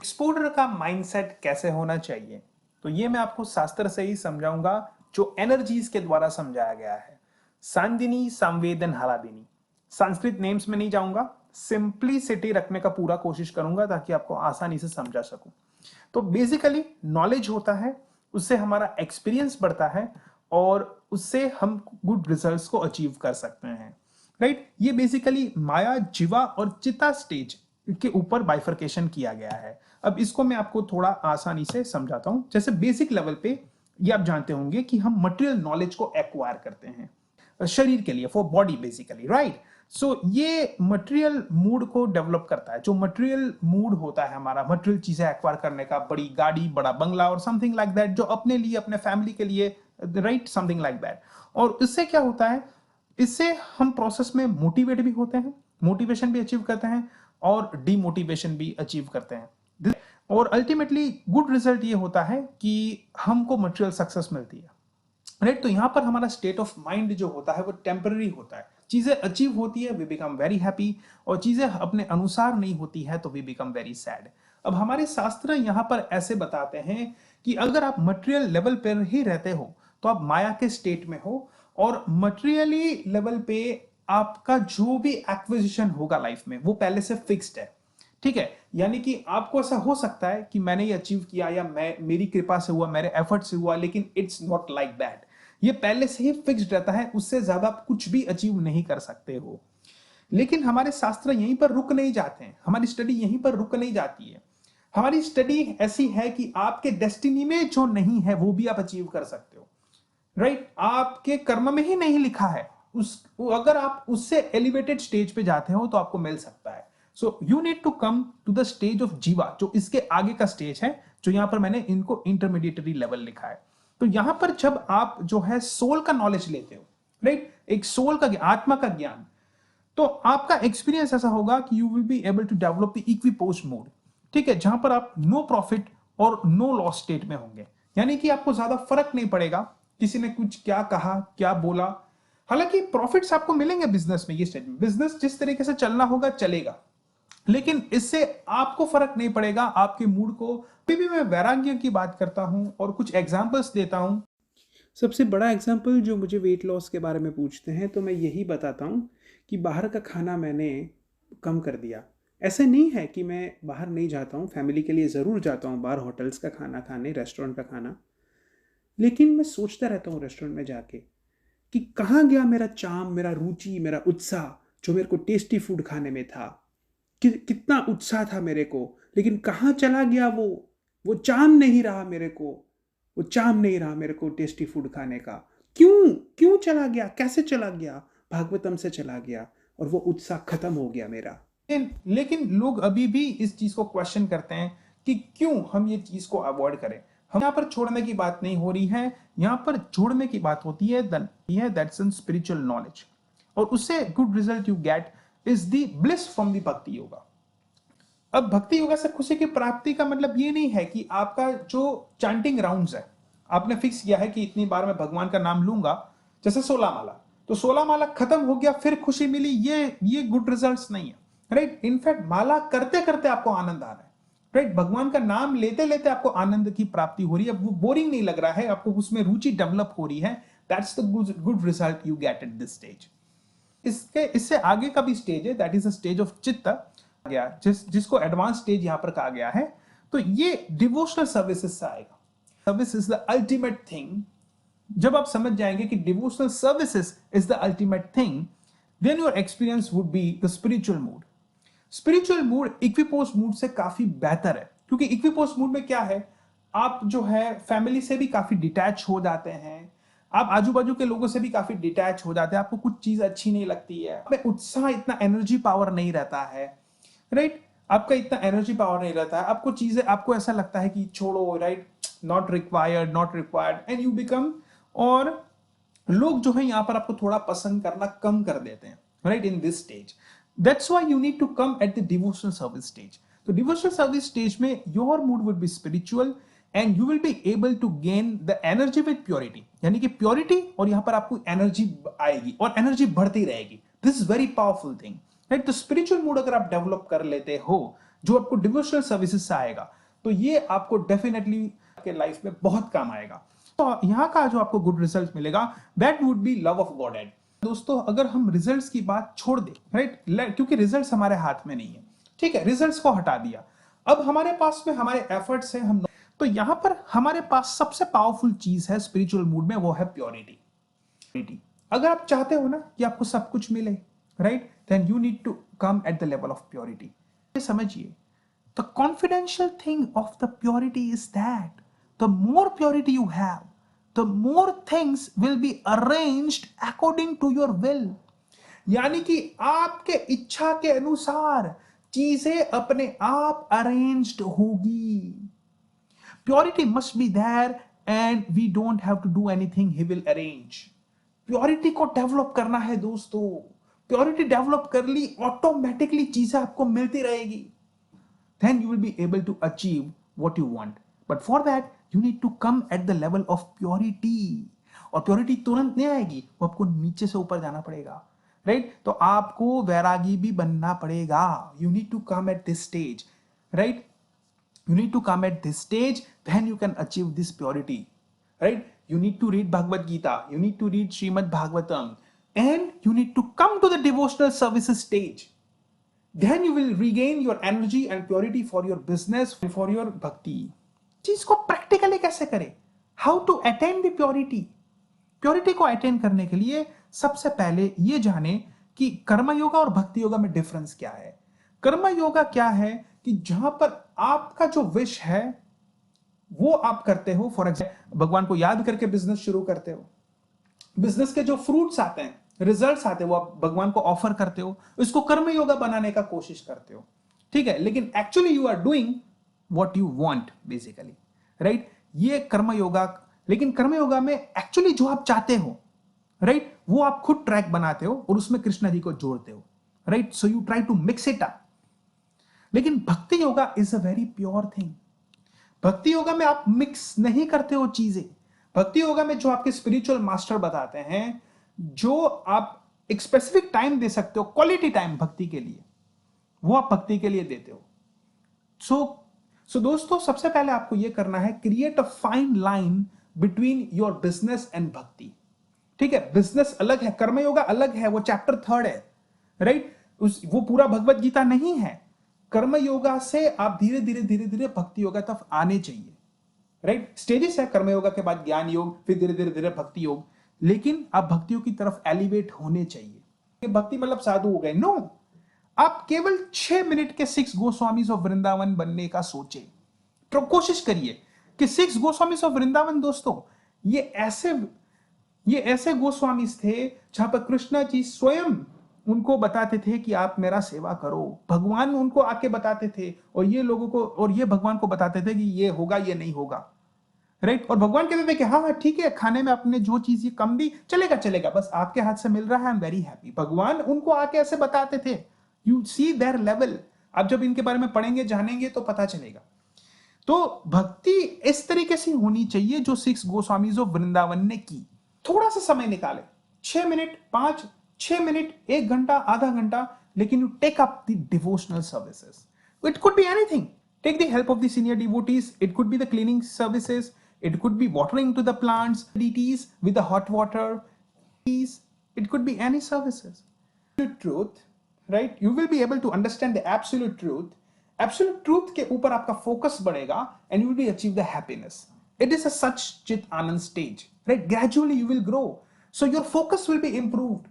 Exporter का mindset कैसे होना चाहिए, तो ये मैं आपको शास्त्र से ही समझाऊंगा, जो एनर्जीज के द्वारा समझाया गया है। सांदिनी, संवेदन, हलादिनी। संस्कृत नेम्स में नहीं जाऊंगा, सिंपलिसिटी रखने का पूरा कोशिश करूंगा ताकि आपको आसानी से समझा सकूं। तो बेसिकली नॉलेज होता है, उससे हमारा एक्सपीरियंस बढ़ता है और उससे हम गुड रिजल्ट्स को अचीव कर सकते हैं। राइट, ये बेसिकली माया, जीवा और चिता स्टेज के ऊपर बाइफर्केशन किया गया है। अब इसको मैं आपको थोड़ा आसानी से समझाता हूं। जैसे बेसिक लेवल पे ये आप जानते होंगे कि हम मटेरियल नॉलेज को एक्वायर करते हैं शरीर के लिए, फॉर बॉडी बेसिकली, राइट। सो ये मटेरियल मूड को डेवलप करता है। जो मटेरियल मूड होता है हमारा, मटेरियल चीजें एक्वायर करने का, बड़ी गाड़ी, बड़ा बंगला और समथिंग लाइक दैट, जो अपने लिए, अपने फैमिली के लिए, राइट, समथिंग लाइक दैट। और इससे क्या होता है, इससे हम प्रोसेस में मोटिवेट भी होते हैं, मोटिवेशन भी अचीव करते हैं और डीमोटिवेशन भी अचीव करते हैं। और अल्टीमेटली गुड रिजल्ट ये होता है कि हमको मटेरियल सक्सेस मिलती है, राइट। तो यहां पर हमारा स्टेट ऑफ माइंड जो होता है वो टेम्पररी होता है। चीजें अचीव होती है, वी बिकम वेरी हैप्पी, और चीजें अपने अनुसार नहीं होती है तो वी बिकम वेरी सैड। अब हमारे शास्त्र यहां पर ऐसे बताते हैं कि अगर आप मटेरियल लेवल पर ही रहते हो तो आप माया के स्टेट में हो, और मटेरियली लेवल पे आपका जो भी एक्विजिशन होगा लाइफ में वो पहले से फिक्स्ड है, ठीक है। यानी कि आपको ऐसा हो सकता है कि मैंने ये अचीव किया, या मैं, मेरी कृपा से हुआ, मेरे एफर्ट से हुआ, लेकिन इट्स नॉट लाइक दैट। ये पहले से ही फिक्स्ड रहता है, उससे ज्यादा कुछ भी अचीव नहीं कर सकते हो। लेकिन हमारे शास्त्र यहीं पर रुक नहीं जाते हैं, हमारी स्टडी यहीं पर रुक नहीं जाती है। हमारी स्टडी ऐसी है कि आपके डेस्टिनी में जो नहीं है वो भी आप अचीव कर सकते हो, राइट। आपके कर्म में ही नहीं लिखा है, उस अगर आप उससे एलिवेटेड स्टेज पे जाते हो तो आपको मिल सकता है। So you need to come to the stage of jiva, जो इसके आगे का स्टेज है, जो यहां पर मैंने इनको इंटरमीडिएटरी लेवल लिखा है। तो यहां पर जब आप जो है सोल का नॉलेज लेते हो, राइट, एक सोल का, आत्मा का ज्ञान, तो आपका एक्सपीरियंस ऐसा होगा कि you will be able to develop the equipoise mode, ठीक है, जहां पर आप नो प्रॉफिट और नो लॉस स्टेट में होंगे। यानी कि आपको ज्यादा फर्क नहीं पड़ेगा किसी ने कुछ क्या कहा, क्या बोला। हालांकि प्रॉफिट्स आपको मिलेंगे बिजनेस में, ये स्टेज में बिजनेस जिस तरीके से चलना होगा चलेगा, लेकिन इससे आपको फर्क नहीं पड़ेगा आपके मूड को। अभी भी मैं वैराग्य की बात करता हूं और कुछ एग्जांपल्स देता हूं। सबसे बड़ा एग्जाम्पल जो मुझे वेट लॉस के बारे में पूछते हैं तो मैं यही बताता हूँ कि बाहर का खाना मैंने कम कर दिया। ऐसे नहीं है कि मैं बाहर नहीं जाता हूँ, फैमिली के लिए ज़रूर जाता हूँ बाहर, होटल्स का खाना खाने, रेस्टोरेंट का खाना। लेकिन मैं सोचता रहता हूँ रेस्टोरेंट में जाके कि कहाँ गया मेरा चाम, मेरा रुचि, मेरा उत्साह, जो मेरे को टेस्टी फूड खाने में था। कितना उत्साह था मेरे को, लेकिन कहाँ चला गया वो चाम नहीं रहा मेरे को, वो चाम नहीं रहा मेरे को टेस्टी फूड खाने का। क्यों क्यों चला गया, कैसे चला गया? भागवतम से चला गया और वो उत्साह खत्म हो गया मेरा। लेकिन लोग अभी भी इस चीज को क्वेश्चन करते हैं कि क्यों हम ये चीज को अवॉइड करें। हम यहाँ पर छोड़ने की बात नहीं हो रही है, यहाँ पर जोड़ने की बात होती है, दैट्स इन स्पिरिचुअल नॉलेज। और उससे good result you get is the bliss from the भक्ति योगा। अब भक्ति योगा से खुशी की प्राप्ति का मतलब ये नहीं है कि आपका जो चांटिंग राउंड्स है, आपने फिक्स किया है कि इतनी बार मैं भगवान का नाम लूंगा, जैसे 16 माला, तो 16 माला खत्म हो गया फिर खुशी मिली, ये गुड रिजल्ट्स नहीं है, राइट। इनफैक्ट माला करते करते आपको आनंद आ रहा है, राइट। भगवान का नाम लेते लेते आपको आनंद की प्राप्ति हो रही है, वो बोरिंग नहीं लग रहा है, आपको उसमें रुचि डेवलप हो रही है। That's the good result you get eight this stage. इससे आगे का भी स्टेज है, that is a stage of चित्त गया, जिसको एडवांस स्टेज यहां पर कहा गया है। तो ये डिवोशनल सर्विसेज से आएगा। Service is the ultimate thing. जब आप समझ जाएंगे कि devotional services is the ultimate thing, then your experience would be the spiritual mood. Spiritual mood equipoise mood से काफी बेहतर है, क्योंकि इक्विपोज मूड में क्या है, आप जो है फैमिली से भी काफी डिटैच हो जाते हैं, आप आजू बाजू के लोगों से भी काफी डिटैच हो जाते हैं, आपको कुछ चीज अच्छी नहीं लगती है, आपमें उत्साह, इतना एनर्जी पावर नहीं रहता है, राइट। आपका इतना एनर्जी पावर नहीं रहता है, आपको चीजें, आपको ऐसा लगता है कि छोड़ो, right, not required and you become. और लोग जो है यहां पर आपको थोड़ा पसंद करना कम कर देते हैं, right, in this stage. That's why you need to come at the devotional service stage. तो डिवोशनल सर्विस स्टेज में your mood will be spiritual and you will be able to gain the energy with purity. यानी कि purity, और यहां पर आपको energy आएगी और एनर्जी बढ़ती रहेगी। This is very powerful thing, right. तो स्पिरिचुअल मूड अगर आप डेवलप कर लेते हो, जो आपको डिवोशनल सर्विसेज से आएगा, तो ये आपको डेफिनेटली आपके लाइफ में बहुत काम आएगा। तो यहाँ का जो आपको गुड रिजल्ट मिलेगा, that would be love of God add. दोस्तों अगर हम रिजल्ट्स की बात छोड़ दें, राइट, क्योंकि रिजल्ट्स हमारे हाथ में नहीं है, ठीक है, रिजल्ट्स को हटा दिया, अब हमारे पास में हमारे एफर्ट्स है, हम तो यहां पर हमारे पास सबसे पावरफुल चीज है स्पिरिचुअल मूड में, वो है प्योरिटी। अगर आप चाहते हो ना कि आपको सब कुछ मिले, right, then you need to come at the level of purity. समझिए, the confidential thing of the purity is that the more purity you have, the more things will be arranged according to your will. यानी कि आपके इच्छा के अनुसार चीजें अपने आप अरेंज्ड होगी। Purity must be there and we don't have to do anything, he will arrange. Purity को डेवलप करना है दोस्तों, प्योरिटी डेवलप कर ली, ऑटोमेटिकली चीजें आपको मिलती रहेगी, then you will be able to achieve what you want. But for that you need to come at the level of purity. और प्योरिटी तुरंत नहीं आएगी, वो आपको नीचे से ऊपर जाना पड़ेगा, राइट, तो आपको वैरागी भी बनना पड़ेगा। You need to come at this stage, right, you need to come at this stage, then you can achieve this purity, right? You need to read Bhagavad Gita, you need to read Srimad Bhagavatam, and you need to come to the devotional services stage. Then you will regain your energy and purity for your business, for your bhakti. चीज को practically कैसे करें? How to attain the purity? Purity को attain करने के लिए सबसे पहले ये जाने कि कर्म योगा और भक्ति योगा में डिफरेंस क्या है। कर्म योगा क्या है कि जहां पर आपका जो विश है वो आप करते हो, फॉर एग्जाम्पल भगवान को याद करके बिजनेस शुरू करते हो, बिजनेस के जो फ्रूट्स आते हैं, रिजल्ट्स आते हैं, वो आप भगवान को ऑफर करते हो, इसको कर्म योगा बनाने का कोशिश करते हो, ठीक है, लेकिन actually you are doing what you want basically, right, ये कर्म योगा। लेकिन कर्म योगा में एक्चुअली जो आप चाहते हो, राइट, वो आप खुद ट्रैक बनाते हो और उसमें कृष्णा जी को जोड़ते हो, right, so you try to mix it up. लेकिन bhakti yoga is a very pure thing. Bhakti yoga में आप मिक्स नहीं करते हो चीजें। भक्ति योगा में जो आपके स्पिरिचुअल मास्टर बताते हैं, जो आप एक स्पेसिफिक टाइम दे सकते हो, क्वालिटी टाइम भक्ति के लिए, वो आप भक्ति के लिए देते हो। सो दोस्तों सबसे पहले आपको यह करना है, create a fine line between your business and भक्ति, ठीक है। बिजनेस अलग है, कर्म योगा अलग है, वो चैप्टर 3 है, राइट, वो पूरा भगवत गीता नहीं है। कर्म योगा से आप धीरे धीरे भक्ति योगा तक आने चाहिए, राइट, स्टेजेस है। कर्म योगा के बाद ज्ञान योग, फिर धीरे धीरे भक्ति योग, लेकिन आप भक्तियों की तरफ एलिवेट होने चाहिए। भक्ति मतलब साधु हो गए, नो, आप केवल 6 मिनट के 6 गोस्वामीज ऑफ वृंदावन बनने का सोचे, तो कोशिश करिए कि 6 गोस्वामीज ऑफ वृंदावन, दोस्तों ये ऐसे गोस्वामीज थे जहां पर कृष्णा जी स्वयं उनको बताते थे कि आप मेरा सेवा करो। भगवान उनको आके बताते थे और ये लोगों को, और ये भगवान को बताते थे कि ये होगा, ये नहीं होगा, राइट, और भगवान कहते थे कि हाँ ठीक है, खाने में आपने जो चीज ये कम दी, चलेगा, बस आपके हाथ से मिल रहा है, आई एम वेरी हैप्पी। भगवान उनको आके ऐसे बताते थे। You see their level. आप जब इनके बारे में पढ़ेंगे, जानेंगे तो पता चलेगा। तो भक्ति इस तरीके से होनी चाहिए जो 6 गोस्वामीज ऑफ वृंदावन ने की। थोड़ा सा समय निकाले, 6 मिनट, 5-6 मिनट, 1 घंटा, आधा घंटा, लेकिन you take up the devotional services. It could be anything. Take the help of the senior devotees, it could be the cleaning services, it could be watering to the plants, deities with the hot water, it could be any services. Absolute truth, right, you will be able to understand the absolute truth के ऊपर आपका focus बढ़ेगा and you will be achieve the happiness. It is a such chit anand stage, right, gradually you will grow, so your focus will be improved.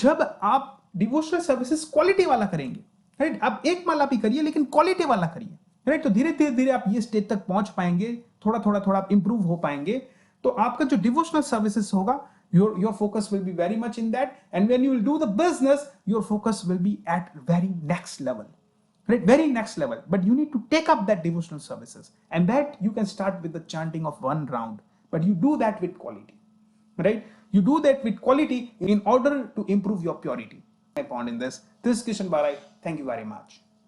जब आप devotional services quality वाला करेंगे, right, आप एक माला भी करिए लेकिन क्वालिटी वाला करिए, राइट, तो धीरे धीरे आप ये स्टेज तक पहुंच पाएंगे, थोड़ा आप इंप्रूव हो पाएंगे। तो आपका जो डिवोशनल सर्विसेज होगा, your focus will be very much in that, and when you will do the business, your focus will be at very next level, right, very next level. But you need to take up that devotional services, and that you can start with the chanting of 1 round, but you do that with quality, right, you do that with quality in order to improve your purity. My point in this is Kishan Barai. Thank you very much.